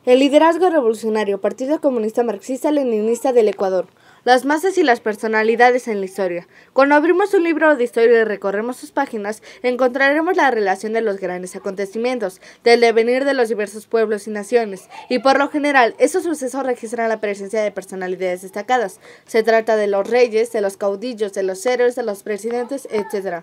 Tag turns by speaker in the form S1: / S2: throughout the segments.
S1: El liderazgo revolucionario, Partido Comunista Marxista-Leninista del Ecuador. Las masas y las personalidades en la historia. Cuando abrimos un libro de historia y recorremos sus páginas, encontraremos la relación de los grandes acontecimientos, del devenir de los diversos pueblos y naciones, y por lo general, esos sucesos registran la presencia de personalidades destacadas. Se trata de los reyes, de los caudillos, de los héroes, de los presidentes, etc.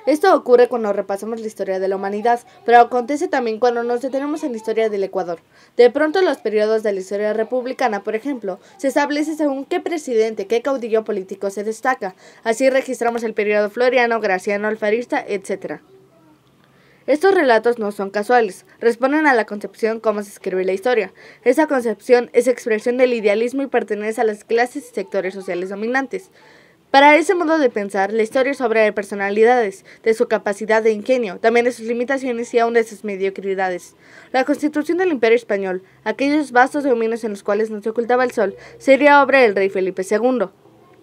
S1: Esto ocurre cuando repasamos la historia de la humanidad, pero acontece también cuando nos detenemos en la historia del Ecuador. De pronto, los periodos de la historia republicana, por ejemplo, se establece según qué presidente, qué caudillo político se destaca. Así registramos el periodo floriano, graciano, alfarista, etc. Estos relatos no son casuales, responden a la concepción cómo se escribe la historia. Esa concepción es expresión del idealismo y pertenece a las clases y sectores sociales dominantes. Para ese modo de pensar, la historia es obra de personalidades, de su capacidad de ingenio, también de sus limitaciones y aún de sus mediocridades. La constitución del Imperio Español, aquellos vastos dominios en los cuales no se ocultaba el sol, sería obra del rey Felipe II.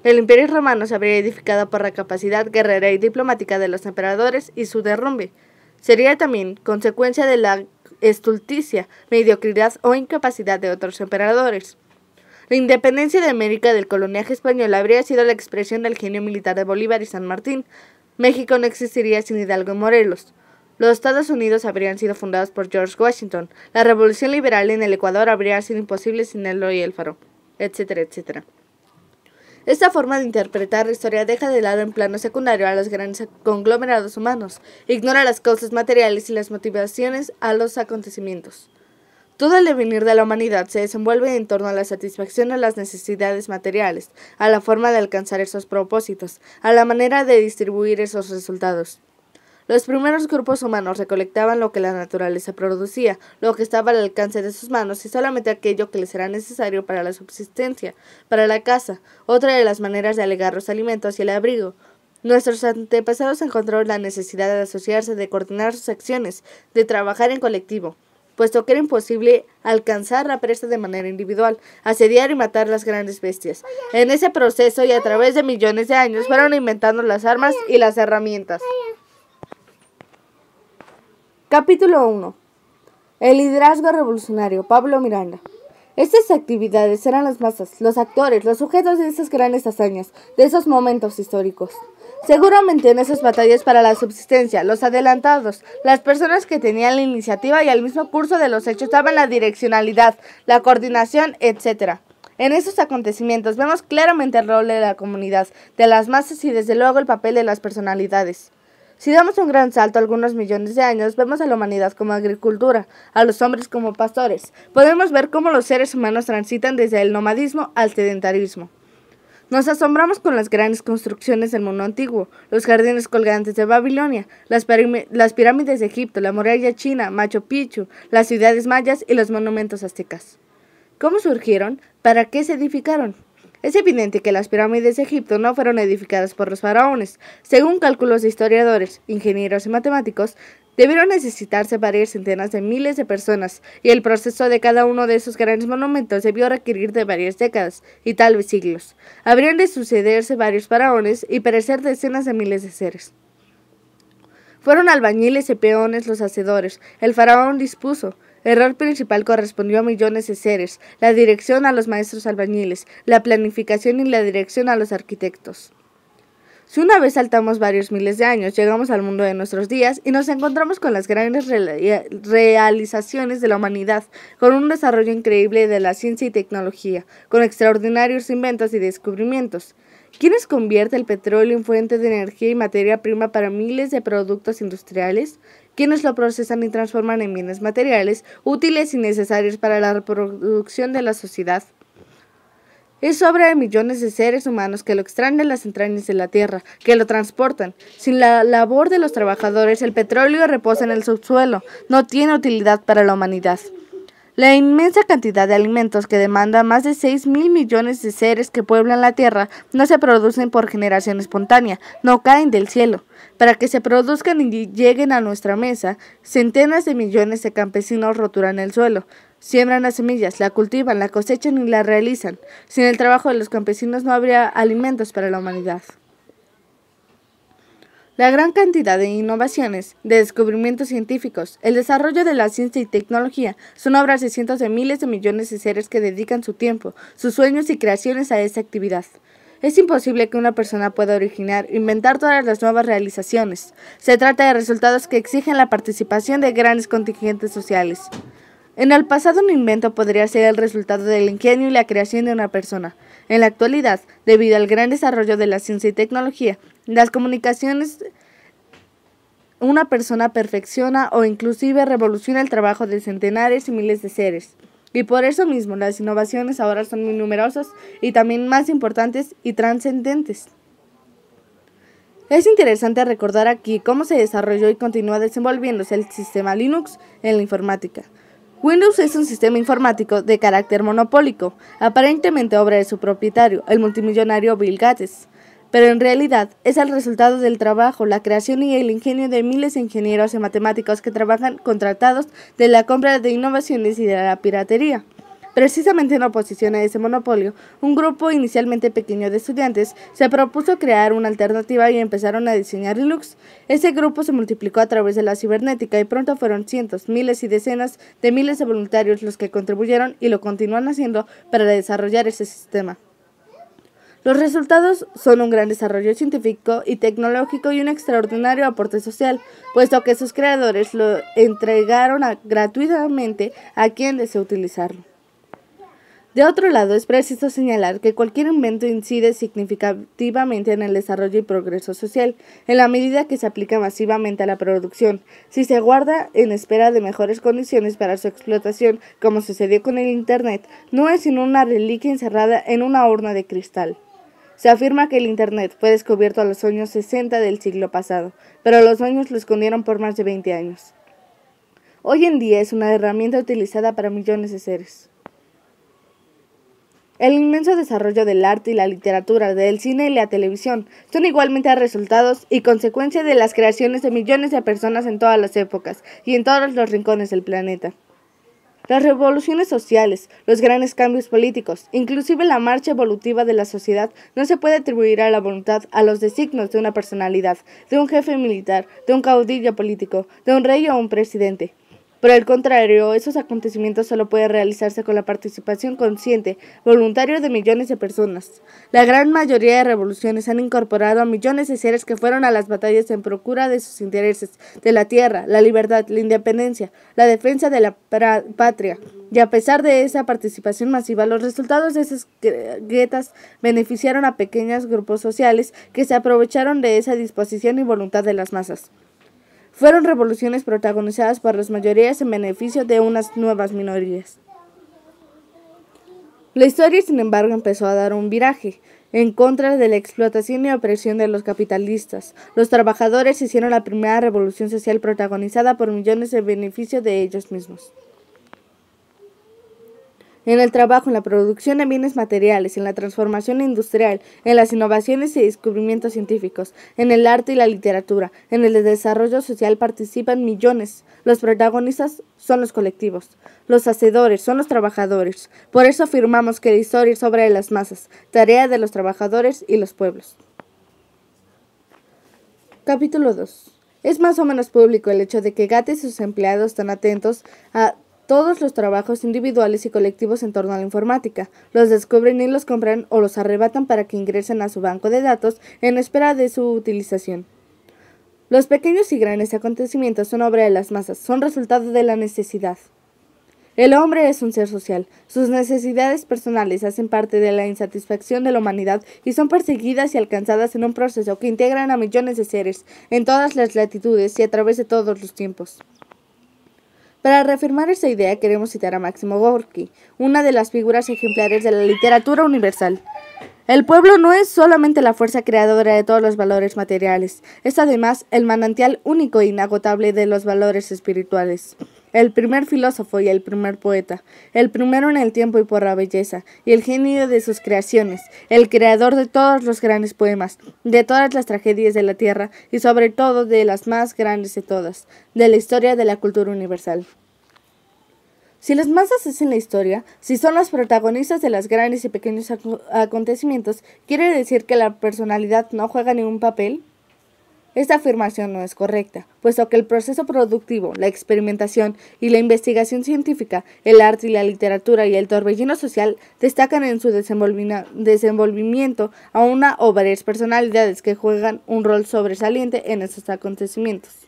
S1: El Imperio Romano se habría edificado por la capacidad guerrera y diplomática de los emperadores y su derrumbe sería también consecuencia de la estulticia, mediocridad o incapacidad de otros emperadores. La independencia de América del coloniaje español habría sido la expresión del genio militar de Bolívar y San Martín. México no existiría sin Hidalgo y Morelos. Los Estados Unidos habrían sido fundados por George Washington. La revolución liberal en el Ecuador habría sido imposible sin Eloy Alfaro, etcétera, etcétera. Esta forma de interpretar la historia deja de lado en plano secundario a los grandes conglomerados humanos, ignora las causas materiales y las motivaciones a los acontecimientos. Todo el devenir de la humanidad se desenvuelve en torno a la satisfacción de las necesidades materiales, a la forma de alcanzar esos propósitos, a la manera de distribuir esos resultados. Los primeros grupos humanos recolectaban lo que la naturaleza producía, lo que estaba al alcance de sus manos y solamente aquello que les era necesario para la subsistencia, para la caza, otra de las maneras de alegar los alimentos y el abrigo. Nuestros antepasados encontraron la necesidad de asociarse, de coordinar sus acciones, de trabajar en colectivo, puesto que era imposible alcanzar la presa de manera individual, asediar y matar las grandes bestias. En ese proceso y a través de millones de años fueron inventando las armas y las herramientas. Capítulo 1. El liderazgo revolucionario, Pablo Miranda. Estas actividades eran las masas, los actores, los sujetos de esas grandes hazañas, de esos momentos históricos. Seguramente en esas batallas para la subsistencia, los adelantados, las personas que tenían la iniciativa y el mismo curso de los hechos daban la direccionalidad, la coordinación, etc. En esos acontecimientos vemos claramente el rol de la comunidad, de las masas y desde luego el papel de las personalidades. Si damos un gran salto algunos millones de años, vemos a la humanidad como agricultura, a los hombres como pastores. Podemos ver cómo los seres humanos transitan desde el nomadismo al sedentarismo. Nos asombramos con las grandes construcciones del mundo antiguo, los jardines colgantes de Babilonia, las pirámides de Egipto, la muralla china, Machu Picchu, las ciudades mayas y los monumentos aztecas. ¿Cómo surgieron? ¿Para qué se edificaron? Es evidente que las pirámides de Egipto no fueron edificadas por los faraones. Según cálculos de historiadores, ingenieros y matemáticos, debieron necesitarse varias centenas de miles de personas, y el proceso de cada uno de esos grandes monumentos debió requerir de varias décadas, y tal vez siglos. Habrían de sucederse varios faraones y perecer decenas de miles de seres. Fueron albañiles y peones los hacedores. El faraón dispuso. El rol principal correspondió a millones de seres, la dirección a los maestros albañiles, la planificación y la dirección a los arquitectos. Si una vez saltamos varios miles de años, llegamos al mundo de nuestros días y nos encontramos con las grandes realizaciones de la humanidad, con un desarrollo increíble de la ciencia y tecnología, con extraordinarios inventos y descubrimientos. ¿Quiénes convierte el petróleo en fuente de energía y materia prima para miles de productos industriales? ¿Quiénes lo procesan y transforman en bienes materiales útiles y necesarios para la reproducción de la sociedad? Es obra de millones de seres humanos que lo extraen de las entrañas de la tierra, que lo transportan. Sin la labor de los trabajadores, el petróleo reposa en el subsuelo, no tiene utilidad para la humanidad. La inmensa cantidad de alimentos que demanda más de 6.000 millones de seres que pueblan la tierra no se producen por generación espontánea, no caen del cielo. Para que se produzcan y lleguen a nuestra mesa, centenas de millones de campesinos roturan el suelo, siembran las semillas, la cultivan, la cosechan y la realizan. Sin el trabajo de los campesinos no habría alimentos para la humanidad. La gran cantidad de innovaciones, de descubrimientos científicos, el desarrollo de la ciencia y tecnología son obras de cientos de miles de millones de seres que dedican su tiempo, sus sueños y creaciones a esa actividad. Es imposible que una persona pueda originar, inventar todas las nuevas realizaciones. Se trata de resultados que exigen la participación de grandes contingentes sociales. En el pasado, un invento podría ser el resultado del ingenio y la creación de una persona. En la actualidad, debido al gran desarrollo de la ciencia y tecnología, las comunicaciones, una persona perfecciona o inclusive revoluciona el trabajo de centenares y miles de seres. Y por eso mismo, las innovaciones ahora son muy numerosas y también más importantes y trascendentes. Es interesante recordar aquí cómo se desarrolló y continúa desenvolviéndose el sistema Linux en la informática. Windows es un sistema informático de carácter monopólico, aparentemente obra de su propietario, el multimillonario Bill Gates, pero en realidad es el resultado del trabajo, la creación y el ingenio de miles de ingenieros y matemáticos que trabajan contratados de la compra de innovaciones y de la piratería. Precisamente en oposición a ese monopolio, un grupo inicialmente pequeño de estudiantes se propuso crear una alternativa y empezaron a diseñar Linux. Ese grupo se multiplicó a través de la cibernética y pronto fueron cientos, miles y decenas de miles de voluntarios los que contribuyeron y lo continúan haciendo para desarrollar ese sistema. Los resultados son un gran desarrollo científico y tecnológico y un extraordinario aporte social, puesto que sus creadores lo entregaron gratuitamente a quien desee utilizarlo. De otro lado, es preciso señalar que cualquier invento incide significativamente en el desarrollo y progreso social, en la medida que se aplica masivamente a la producción, si se guarda en espera de mejores condiciones para su explotación, como sucedió con el Internet, no es sino una reliquia encerrada en una urna de cristal. Se afirma que el Internet fue descubierto a los años 60 del siglo pasado, pero los dueños lo escondieron por más de 20 años. Hoy en día es una herramienta utilizada para millones de seres. El inmenso desarrollo del arte y la literatura, del cine y la televisión son igualmente resultados y consecuencia de las creaciones de millones de personas en todas las épocas y en todos los rincones del planeta. Las revoluciones sociales, los grandes cambios políticos, inclusive la marcha evolutiva de la sociedad, no se puede atribuir a la voluntad, a los designios de una personalidad, de un jefe militar, de un caudillo político, de un rey o un presidente. Por el contrario, esos acontecimientos solo pueden realizarse con la participación consciente, voluntaria de millones de personas. La gran mayoría de revoluciones han incorporado a millones de seres que fueron a las batallas en procura de sus intereses, de la tierra, la libertad, la independencia, la defensa de la patria. Y a pesar de esa participación masiva, los resultados de esas guetas beneficiaron a pequeños grupos sociales que se aprovecharon de esa disposición y voluntad de las masas. Fueron revoluciones protagonizadas por las mayorías en beneficio de unas nuevas minorías. La historia, sin embargo, empezó a dar un viraje en contra de la explotación y opresión de los capitalistas. Los trabajadores hicieron la primera revolución social protagonizada por millones en beneficio de ellos mismos. En el trabajo, en la producción de bienes materiales, en la transformación industrial, en las innovaciones y descubrimientos científicos, en el arte y la literatura, en el desarrollo social participan millones. Los protagonistas son los colectivos. Los hacedores son los trabajadores. Por eso afirmamos que la historia es obra de las masas, tarea de los trabajadores y los pueblos. Capítulo 2. Es más o menos público el hecho de que Gates y sus empleados están atentos a todos los trabajos individuales y colectivos en torno a la informática, los descubren y los compran o los arrebatan para que ingresen a su banco de datos en espera de su utilización. Los pequeños y grandes acontecimientos son obra de las masas, son resultado de la necesidad. El hombre es un ser social. Sus necesidades personales hacen parte de la insatisfacción de la humanidad y son perseguidas y alcanzadas en un proceso que integran a millones de seres en todas las latitudes y a través de todos los tiempos. Para reafirmar esta idea queremos citar a Máximo Gorki, una de las figuras ejemplares de la literatura universal. El pueblo no es solamente la fuerza creadora de todos los valores materiales, es además el manantial único e inagotable de los valores espirituales. El primer filósofo y el primer poeta, el primero en el tiempo y por la belleza, y el genio de sus creaciones, el creador de todos los grandes poemas, de todas las tragedias de la tierra y sobre todo de las más grandes de todas, de la historia de la cultura universal. Si las masas hacen la historia, si son los protagonistas de los grandes y pequeños acontecimientos, ¿quiere decir que la personalidad no juega ningún papel? Esta afirmación no es correcta, puesto que el proceso productivo, la experimentación y la investigación científica, el arte y la literatura y el torbellino social destacan en su desenvolvimiento a una o varias personalidades que juegan un rol sobresaliente en estos acontecimientos.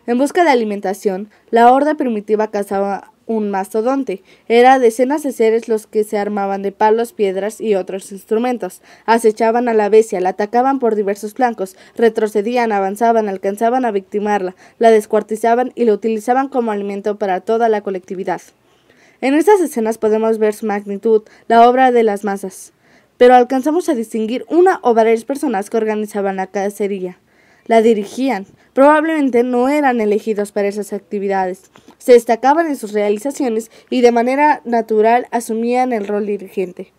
S1: En busca de alimentación, la horda primitiva cazaba un mastodonte. Era decenas de seres los que se armaban de palos, piedras y otros instrumentos. Acechaban a la bestia, la atacaban por diversos flancos, retrocedían, avanzaban, alcanzaban a victimarla, la descuartizaban y la utilizaban como alimento para toda la colectividad. En estas escenas podemos ver su magnitud, la obra de las masas, pero alcanzamos a distinguir una o varias personas que organizaban la cacería. La dirigían. Probablemente no eran elegidos para esas actividades. Se destacaban en sus realizaciones y de manera natural asumían el rol dirigente.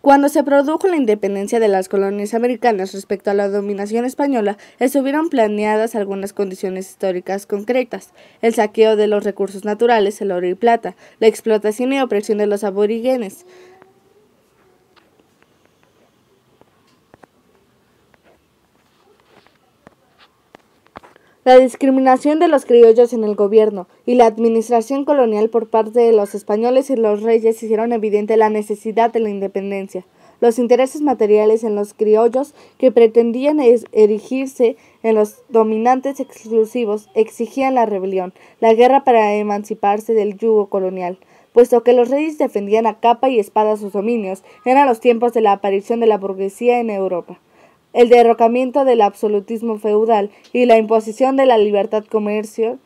S1: Cuando se produjo la independencia de las colonias americanas respecto a la dominación española, estuvieron planeadas algunas condiciones históricas concretas: el saqueo de los recursos naturales, el oro y plata, la explotación y opresión de los aborígenes, la discriminación de los criollos en el gobierno y la administración colonial por parte de los españoles y los reyes hicieron evidente la necesidad de la independencia. Los intereses materiales en los criollos, que pretendían erigirse en los dominantes exclusivos, exigían la rebelión, la guerra para emanciparse del yugo colonial. Puesto que los reyes defendían a capa y espada sus dominios, eran los tiempos de la aparición de la burguesía en Europa. El derrocamiento del absolutismo feudal y la imposición de la libertad comercio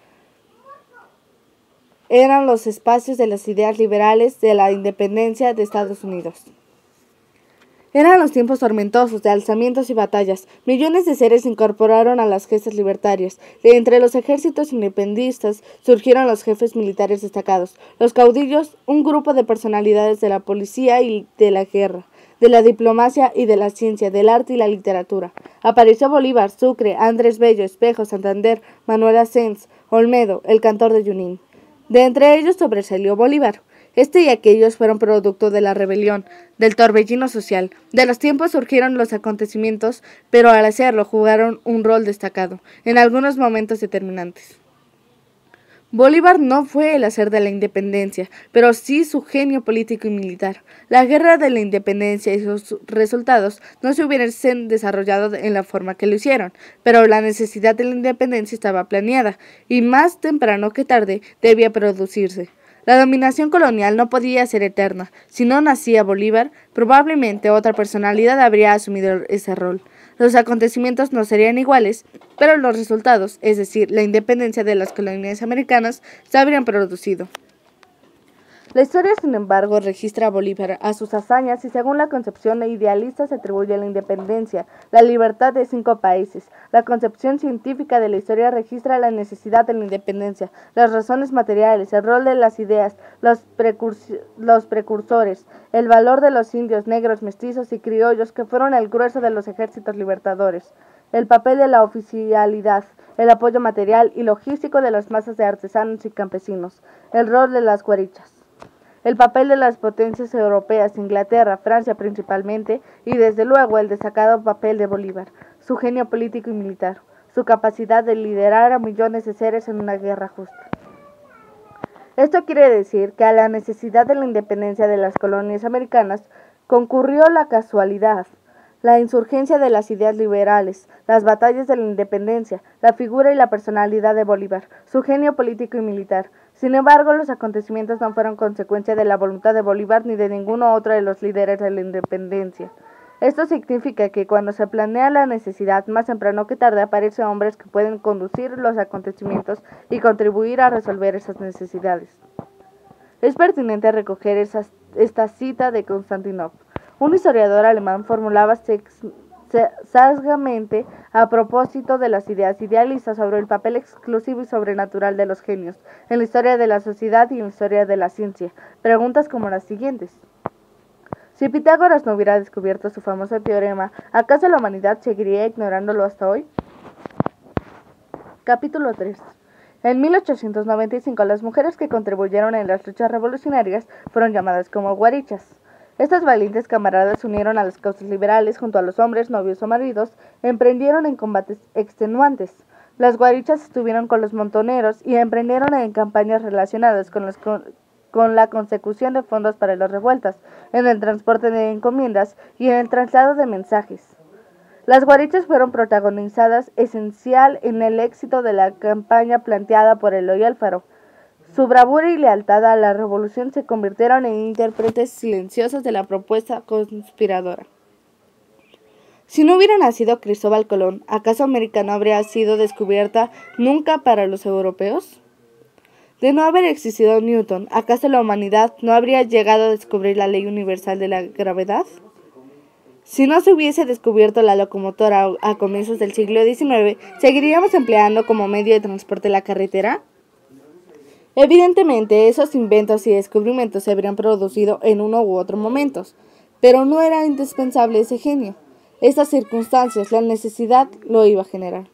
S1: eran los espacios de las ideas liberales de la independencia de Estados Unidos. Eran los tiempos tormentosos de alzamientos y batallas. Millones de seres se incorporaron a las gestas libertarias. De entre los ejércitos independistas surgieron los jefes militares destacados, los caudillos, un grupo de personalidades de la policía y de la guerra, de la diplomacia y de la ciencia, del arte y la literatura. Apareció Bolívar, Sucre, Andrés Bello, Espejo, Santander, Manuel Asens, Olmedo, el cantor de Junín. De entre ellos sobresalió Bolívar. Este y aquellos fueron producto de la rebelión, del torbellino social. De los tiempos surgieron los acontecimientos, pero al hacerlo jugaron un rol destacado, en algunos momentos determinantes. Bolívar no fue el hacer de la independencia, pero sí su genio político y militar. La guerra de la independencia y sus resultados no se hubiesen desarrollado en la forma que lo hicieron, pero la necesidad de la independencia estaba planeada, y más temprano que tarde debía producirse. La dominación colonial no podía ser eterna. Si no nacía Bolívar, probablemente otra personalidad habría asumido ese rol. Los acontecimientos no serían iguales, pero los resultados, es decir, la independencia de las colonias americanas, se habrían producido. La historia, sin embargo, registra a Bolívar, a sus hazañas y según la concepción idealista se atribuye la independencia, la libertad de 5 países. La concepción científica de la historia registra la necesidad de la independencia, las razones materiales, el rol de las ideas, los precursores, el valor de los indios, negros, mestizos y criollos que fueron el grueso de los ejércitos libertadores, el papel de la oficialidad, el apoyo material y logístico de las masas de artesanos y campesinos, el rol de las guarichas. El papel de las potencias europeas, Inglaterra, Francia principalmente, y desde luego el destacado papel de Bolívar, su genio político y militar, su capacidad de liderar a millones de seres en una guerra justa. Esto quiere decir que a la necesidad de la independencia de las colonias americanas concurrió la casualidad, la insurgencia de las ideas liberales, las batallas de la independencia, la figura y la personalidad de Bolívar, su genio político y militar. Sin embargo, los acontecimientos no fueron consecuencia de la voluntad de Bolívar ni de ninguno otro de los líderes de la independencia. Esto significa que cuando se planea la necesidad, más temprano que tarde aparecen hombres que pueden conducir los acontecimientos y contribuir a resolver esas necesidades. Es pertinente recoger esta cita de Constantinov. Un historiador alemán formulaba sagamente a propósito de las ideas idealistas sobre el papel exclusivo y sobrenatural de los genios en la historia de la sociedad y en la historia de la ciencia, preguntas como las siguientes. Si Pitágoras no hubiera descubierto su famoso teorema, ¿acaso la humanidad seguiría ignorándolo hasta hoy? Capítulo 3. En 1895, las mujeres que contribuyeron en las luchas revolucionarias fueron llamadas como guarichas. Estos valientes camaradas se unieron a las causas liberales junto a los hombres, novios o maridos, emprendieron en combates extenuantes. Las guarichas estuvieron con los montoneros y emprendieron en campañas relacionadas con la consecución de fondos para las revueltas, en el transporte de encomiendas y en el traslado de mensajes. Las guarichas fueron protagonizadas esencial en el éxito de la campaña planteada por Eloy Alfaro. Su bravura y lealtad a la revolución se convirtieron en intérpretes silenciosos de la propuesta conspiradora. Si no hubiera nacido Cristóbal Colón, ¿acaso América no habría sido descubierta nunca para los europeos? De no haber existido Newton, ¿acaso la humanidad no habría llegado a descubrir la ley universal de la gravedad? Si no se hubiese descubierto la locomotora a comienzos del siglo XIX, ¿seguiríamos empleando como medio de transporte la carretera? Evidentemente, esos inventos y descubrimientos se habrían producido en uno u otro momento, pero no era indispensable ese genio. Estas circunstancias, la necesidad lo iba a generar.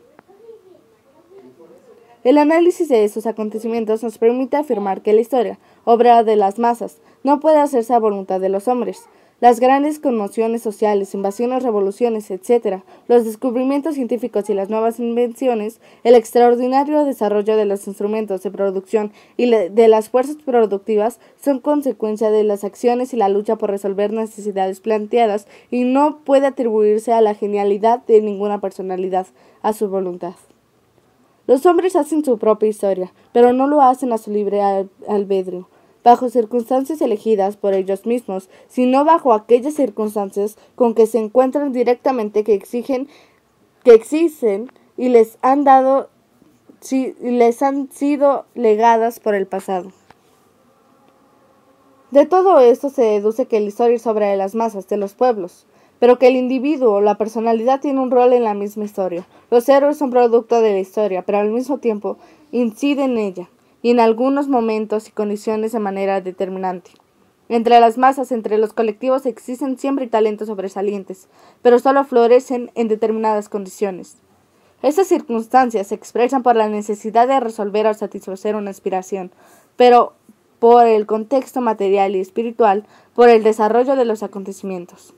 S1: El análisis de estos acontecimientos nos permite afirmar que la historia, obra de las masas, no puede hacerse a voluntad de los hombres. Las grandes conmociones sociales, invasiones, revoluciones, etc., los descubrimientos científicos y las nuevas invenciones, el extraordinario desarrollo de los instrumentos de producción y de las fuerzas productivas son consecuencia de las acciones y la lucha por resolver necesidades planteadas y no puede atribuirse a la genialidad de ninguna personalidad, a su voluntad. Los hombres hacen su propia historia, pero no lo hacen a su libre albedrío, bajo circunstancias elegidas por ellos mismos, sino bajo aquellas circunstancias con que se encuentran directamente que existen y les han sido legadas por el pasado. De todo esto se deduce que la historia es obra de las masas, de los pueblos, pero que el individuo, la personalidad, tiene un rol en la misma historia. Los héroes son producto de la historia, pero al mismo tiempo inciden en ella, y en algunos momentos y condiciones de manera determinante. Entre las masas, entre los colectivos, existen siempre talentos sobresalientes, pero solo florecen en determinadas condiciones. Estas circunstancias se expresan por la necesidad de resolver o satisfacer una aspiración, pero por el contexto material y espiritual, por el desarrollo de los acontecimientos.